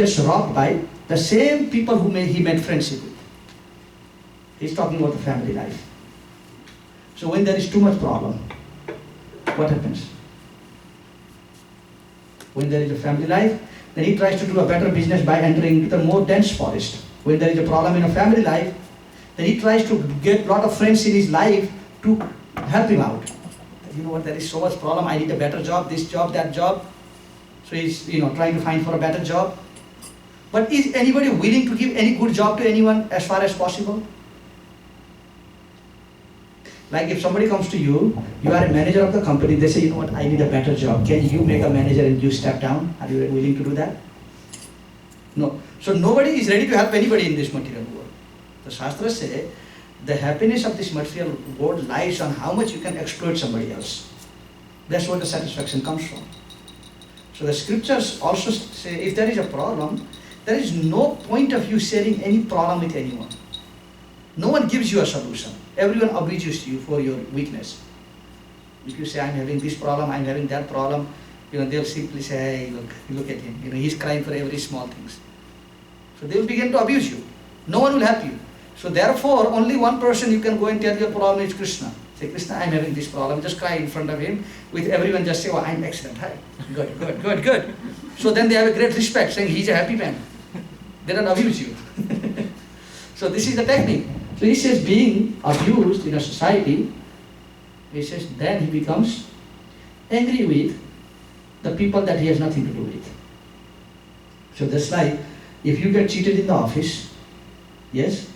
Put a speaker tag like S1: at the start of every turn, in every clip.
S1: gets robbed by the same people who he made friendship with. He's talking about the family life. So when there is too much problem, what happens? When there is a family life, then he tries to do a better business by entering into the more dense forest. When there is a problem in a family life, then he tries to get a lot of friends in his life to help him out. You know what, there is so much problem, I need a better job, this job, that job. So he's trying to find for a better job. But is anybody willing to give any good job to anyone as far as possible? Like if somebody comes to you, you are a manager of the company, they say, you know what, I need a better job. Can you make a manager and you step down? Are you willing to do that? No. So nobody is ready to help anybody in this material world. The Shastras say, the happiness of this material world lies on how much you can exploit somebody else. That's where the satisfaction comes from. So the scriptures also say, if there is a problem, there is no point of you sharing any problem with anyone. No one gives you a solution. Everyone abuses you for your weakness. If you say, I'm having this problem, I'm having that problem, they'll simply say, hey, look at him. He's crying for every small thing. So they will begin to abuse you. No one will help you. So therefore, only one person you can go and tell your problem is Krishna. Say, Krishna, I'm having this problem. Just cry in front of him. With everyone just say, oh, I'm excellent. Hi. Good. So then they have a great respect, saying he's a happy man. They don't abuse you. So this is the technique. So he says, being abused in a society, he says, then he becomes angry with the people that he has nothing to do with. So that's like, if you get cheated in the office, yes,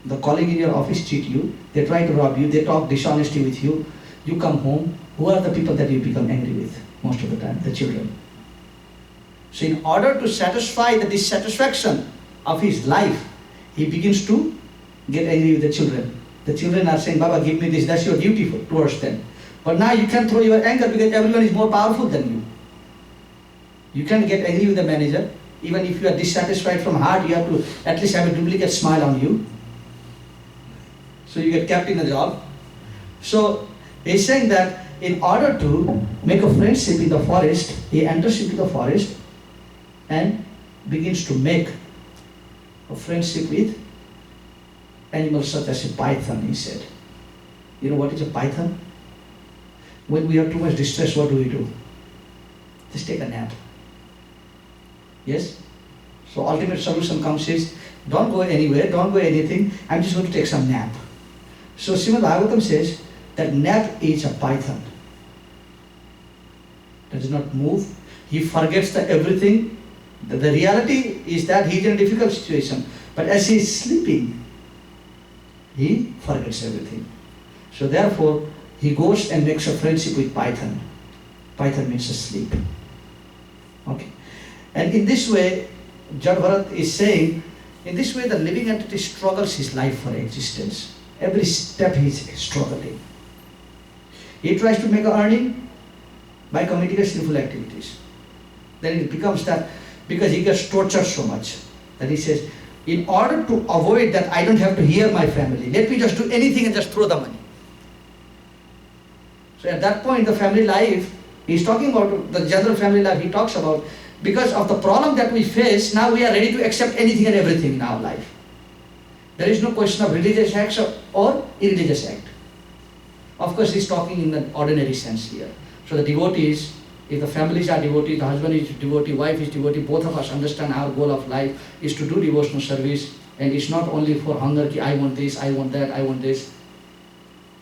S1: the colleague in your office cheat you, they try to rob you, they talk dishonesty with you, you come home, who are the people that you become angry with most of the time? The children. So in order to satisfy the dissatisfaction of his life, he begins to get angry with the children. The children are saying, Baba, give me this, that's your duty towards them. But now you can't throw your anger because everyone is more powerful than you. You can't get angry with the manager. Even if you are dissatisfied from heart, you have to at least have a duplicate smile on you. So you get kept in the job. So he's saying that in order to make a friendship in the forest, he enters into the forest and begins to make a friendship with animals such as a python, he said. You know what is a python? When we have too much distress, what do? Just take a nap. Yes? So ultimate solution comes is, don't go anywhere, don't go anything, I'm just going to take some nap. So Srimad Bhagavatam says that nap is a python. Does not move. He forgets everything. The reality is that he is in a difficult situation. But as he is sleeping, he forgets everything. So therefore, he goes and makes a friendship with python. Python means asleep. Okay. And in this way, Jadbharat is saying, in this way the living entity struggles his life for existence. Every step he is struggling. He tries to make an earning by committing sinful activities. Then it becomes that, because he gets tortured so much, that he says, in order to avoid that, I don't have to hear my family. Let me just do anything and just throw the money. So at that point, the family life, he's talking about the general family life, he talks about, because of the problem that we face, now we are ready to accept anything and everything in our life. There is no question of religious acts or irreligious act. Of course, he's talking in the ordinary sense here. So the devotees, if the families are devotees, the husband is devotee, wife is devotee, both of us understand our goal of life is to do devotional service, and it's not only for hunger, I want this, I want that, I want this.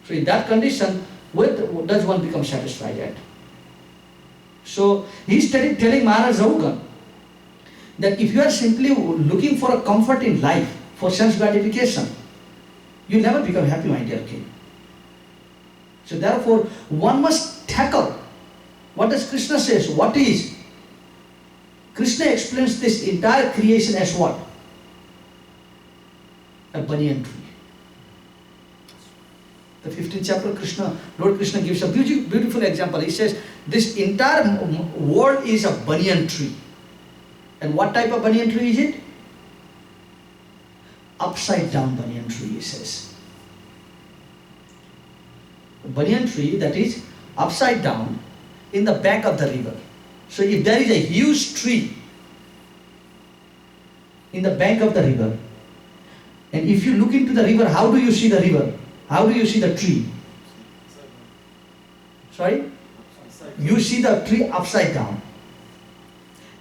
S1: So in that condition, what does one become satisfied at? So he's telling Maharaj Rahugan that if you are simply looking for a comfort in life, for sense gratification, you never become happy, my dear king. So therefore, one must tackle. What does Krishna says? What is? Krishna explains this entire creation as what? A banyan tree. The 15th chapter, Lord Krishna gives a beautiful example. He says, this entire world is a banyan tree. And what type of banyan tree is it? Upside down banyan tree, he says. A banyan tree that is upside down in the back of the river. So if there is a huge tree in the bank of the river. And if you look into the river, how do you see the river? How do you see the tree? Sorry? You see the tree upside down.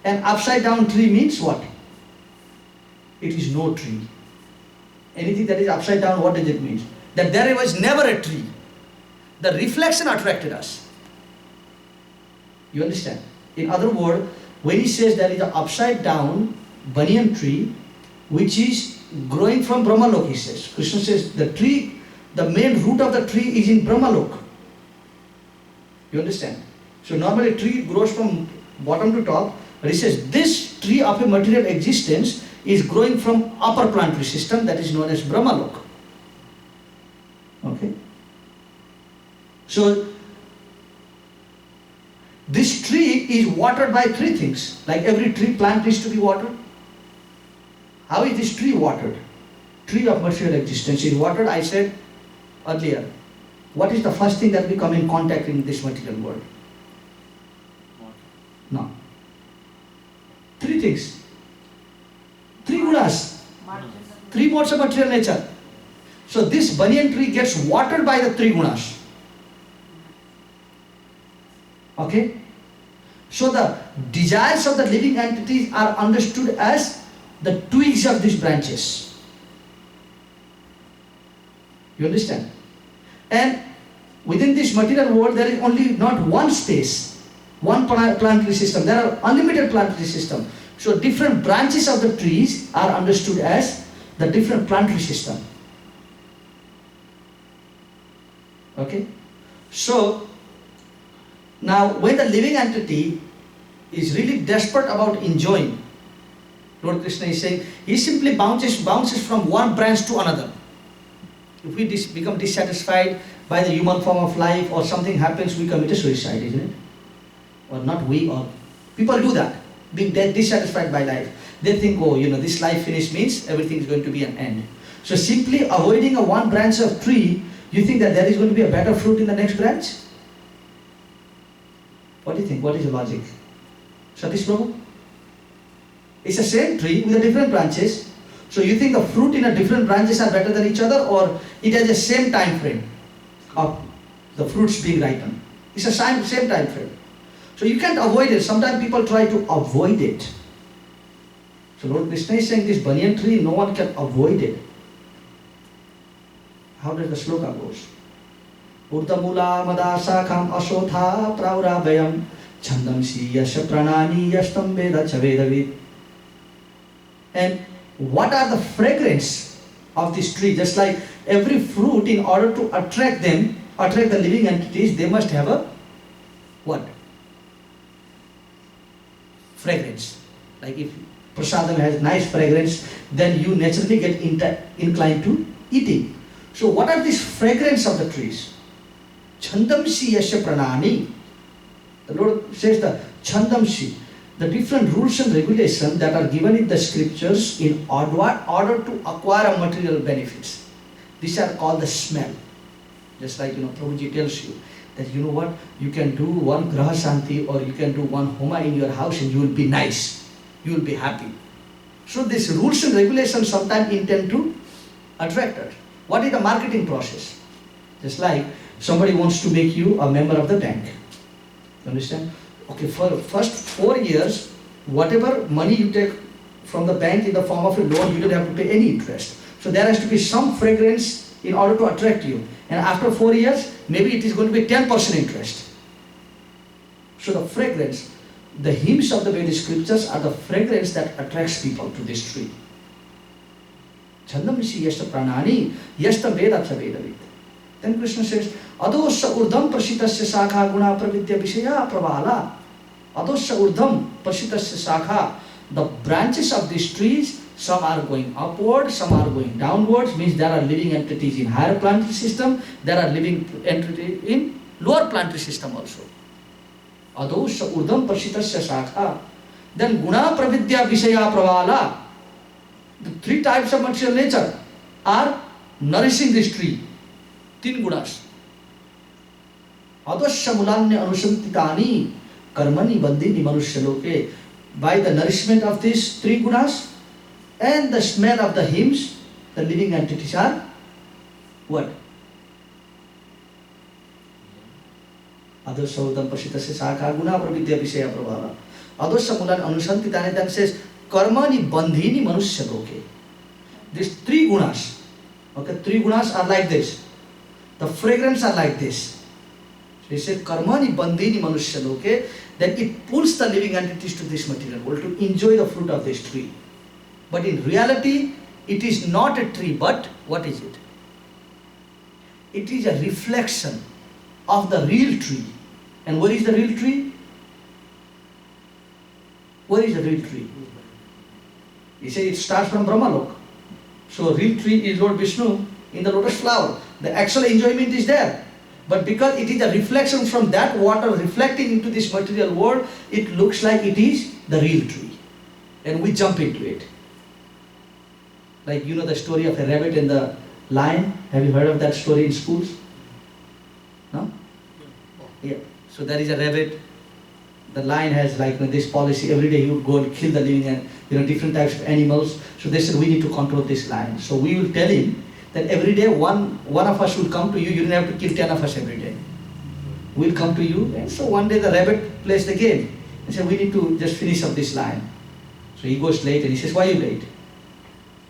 S1: And upside down tree means what? It is no tree. Anything that is upside down, what does it mean? That there was never a tree. The reflection attracted us. You understand? In other words, when he says there is an upside down banyan tree, which is growing from Brahmalok, he says. Krishna says the tree, the main root of the tree is in Brahmalok. You understand? So normally a tree grows from bottom to top, but he says this tree of a material existence is growing from upper planetary system, that is known as Brahmalok. Okay? So this tree is watered by three things. Like every tree plant is to be watered. How is this tree watered? Tree of material existence is watered, I said earlier. What is the first thing that we come in contact in this material world? No. Three things. Three gunas. Three modes of material nature. So this banyan tree gets watered by the three gunas. Okay? So the desires of the living entities are understood as the twigs of these branches. You understand? And within this material world, there is only not one space, one planetary system. There are unlimited planetary systems. So different branches of the trees are understood as the different planetary system. Okay? So now when the living entity is really desperate about enjoying, Lord Krishna is saying, he simply bounces from one branch to another. If we become dissatisfied by the human form of life or something happens, we commit a suicide, isn't it? Or not we, or people do that, being dissatisfied by life. They think, oh, this life finish means everything is going to be an end. So simply avoiding a one branch of tree, you think that there is going to be a better fruit in the next branch? What do you think? What is the logic? Satish Prabhu? It's the same tree with the different branches. So you think the fruit in the different branches are better than each other, or it has the same time frame of the fruits being ripened? It's the same time frame. So you can't avoid it. Sometimes people try to avoid it. So Lord Krishna is saying this banyan tree, no one can avoid it. How does the sloka goes? Urdamula madasakam asotha praurabhayam chandamsi yasya pranani yastam veda chavedavid. And what are the fragrance of this tree? Just like every fruit, in order to attract the living entities, they must have a what? Fragrance. Like if prasadam has nice fragrance, then you naturally get inclined to eating. So what are these fragrance of the trees? Chandamsi yasya pranani. The Lord says the chandamsi, the different rules and regulations that are given in the scriptures in order to acquire material benefits. These are called the smell. Just like Prabhuji tells you that what, you can do one graha shanti or you can do one homa in your house and you will be nice, you will be happy. So these rules and regulations sometimes intend to attract us. What is the marketing process? Just like somebody wants to make you a member of the bank. You understand? Okay, for first 4 years, whatever money you take from the bank in the form of a loan, you don't have to pay any interest. So there has to be some fragrance in order to attract you. And after 4 years, maybe it is going to be 10% interest. So the fragrance, the hymns of the Vedic scriptures are the fragrance that attracts people to this tree. Chandamisi yasta pranani yasta veda chavedavid. Then Krishna says, Adosya urdham prasitasya sakha guna pravidya vishaya pravala. Adosya urdham prasitasya sakha. The branches of these trees, some are going upward, some are going downwards, means there are living entities in higher planetary system, there are living entities in lower planetary system also. Adosya urdham prasitasya sakha. Then guna pravidya vishaya pravala. The three types of material nature are nourishing this tree. Tin gunas. Adosya mulanya anusantitani karmani bandini manushya loke. By the nourishment of these three gunas, and the smell of the hymns, the living entities are what? Adosautam Pashitasya Sakha Guna Pravidya Vishaya Prabhava. Adosamulan Anusantitani then says, Karmani Bandhini Manusya Loke. These three gunas, okay, three gunas are like this. The fragrance are like this. So he said, Karmani Bandhini Manusya Loke, then it pulls the living entities to this material world to enjoy the fruit of this tree. But in reality, it is not a tree, but what is it? It is a reflection of the real tree. And where is the real tree? Where is the real tree? He said it starts from Brahmalok. So real tree is Lord Vishnu in the lotus flower. The actual enjoyment is there. But because it is a reflection from that water reflecting into this material world, it looks like it is the real tree. And we jump into it. Like you know the story of a rabbit and the lion. Have you heard of that story in schools? No? Yeah. So there is a rabbit. The lion has like this policy. Every day he would go and kill the living and different types of animals. So they said we need to control this lion. So we will tell him that every day one of us will come to you. You don't have to kill 10 of us every day. We'll come to you. And so one day the rabbit plays the game and said we need to just finish up this lion. So he goes late and he says, why are you late?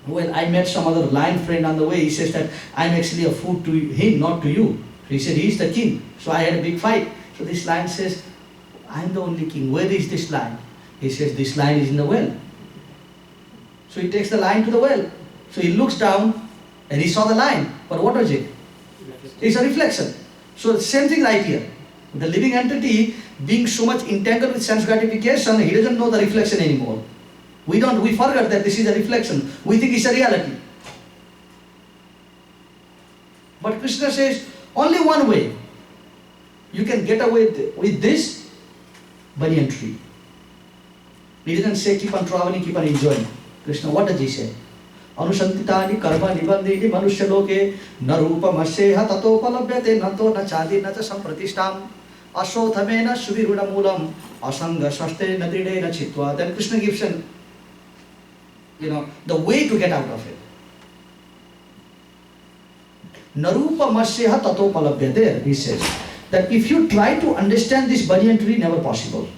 S1: Well, I met some other lion friend on the way. He says that I'm actually a food to him, not to you. So he said, he's the king. So I had a big fight. So this lion says, I'm the only king. Where is this lion? He says, this lion is in the well. So he takes the lion to the well. So he looks down and he saw the lion. But what was it? It's a reflection. So the same thing right here. The living entity being so much entangled with sense gratification, he doesn't know the reflection anymore. We forget that this is a reflection. We think it's a reality. But Krishna says, only one way you can get away with this banyan tree. He didn't say keep on traveling, keep on enjoying. Krishna, what does he say? Anusantitani karma nibandhini manusya loke narupa masyeha tato palabhyate nato na chadi na cha sampratishtam asothamena suviruna moolam asanga shaste nadride na chitva. Then Krishna gives an the way to get out of it. Narupa masyeha tato palabhyate. He says that if you try to understand this banyan tree, never possible.